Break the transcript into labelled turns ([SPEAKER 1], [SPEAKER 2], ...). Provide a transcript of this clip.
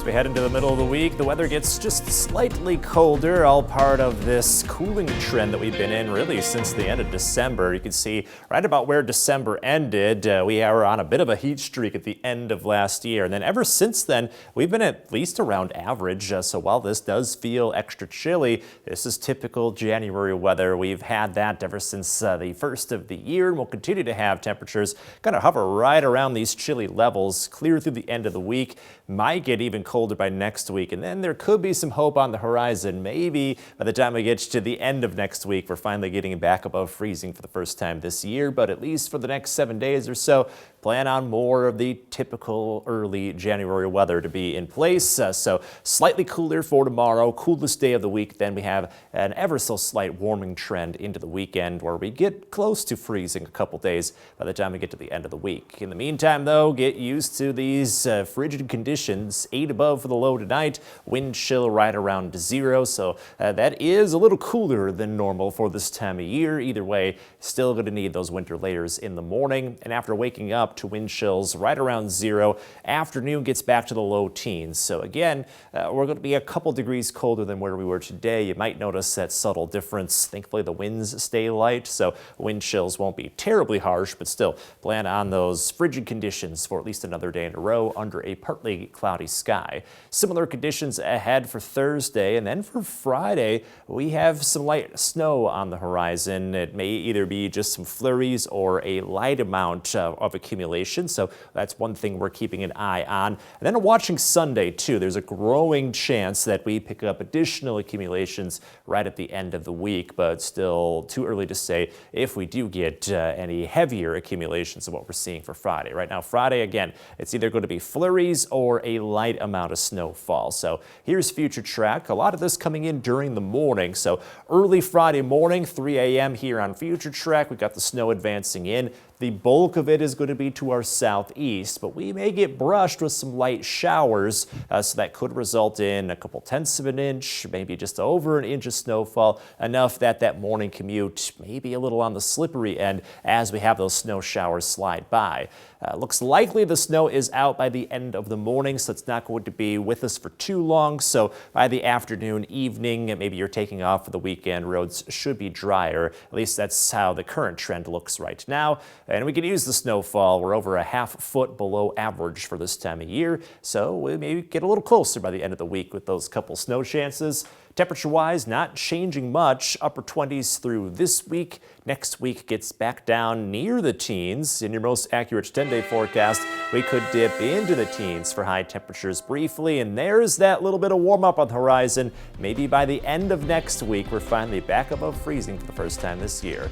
[SPEAKER 1] As we head into the middle of the week, the weather gets just slightly colder, all part of this cooling trend that we've been in really since the end of December. You can see right about where December ended, we are on a bit of a heat streak at the end of last year. And then ever since then, we've been at least around average. So while this does feel extra chilly, this is typical January weather. We've had that ever since the first of the year, and we'll continue to have temperatures kind of hover right around these chilly levels clear through the end of the week. Might get even colder by next week, and then there could be some hope on the horizon. Maybe by the time we get to the end of next week, we're finally getting back above freezing for the first time this year, but at least for the next 7 days or so, plan on more of the typical early January weather to be in place. So slightly cooler for tomorrow, coolest day of the week. Then we have an ever so slight warming trend into the weekend where we get close to freezing a couple days by the time we get to the end of the week. In the meantime, though, get used to these frigid conditions. 8 above for the low tonight, wind chill right around 0. So that is a little cooler than normal for this time of year. Either way, still going to need those winter layers in the morning. And after waking up to wind chills right around 0, afternoon gets back to the low teens. So again, we're going to be a couple degrees colder than where we were today. You might notice that subtle difference. Thankfully, the winds stay light, so wind chills won't be terribly harsh, but still plan on those frigid conditions for at least another day in a row under a partly cloudy sky. Similar conditions ahead for Thursday, and then for Friday, we have some light snow on the horizon. It may either be just some flurries or a light amount of accumulation, so that's one thing we're keeping an eye on. And then watching Sunday, too, there's a growing chance that we pick up additional accumulations right at the end of the week, but still too early to say if we do get any heavier accumulations of what we're seeing for Friday. Right now, Friday, again, it's either going to be flurries or a light amount of snowfall. So here's future track. A lot of this coming in during the morning. So early Friday morning, 3 a.m. here on future track, we've got the snow advancing in. The bulk of it is going to be to our southeast, but we may get brushed with some light showers, so that could result in a couple tenths of an inch, maybe just over an inch of snowfall, enough that that morning commute may be a little on the slippery end as we have those snow showers slide by. Looks likely the snow is out by the end of the morning, so it's not going to be with us for too long. So by the afternoon, evening, maybe you're taking off for the weekend, roads should be drier. At least that's how the current trend looks right now. And we can use the snowfall. We're over a ½ foot below average for this time of year, so we maybe get a little closer by the end of the week with those couple snow chances. Temperature-wise, not changing much. Upper 20s through this week. Next week gets back down near the teens. In your most accurate 10-day forecast, we could dip into the teens for high temperatures briefly, and there's that little bit of warm-up on the horizon. Maybe by the end of next week, we're finally back above freezing for the first time this year.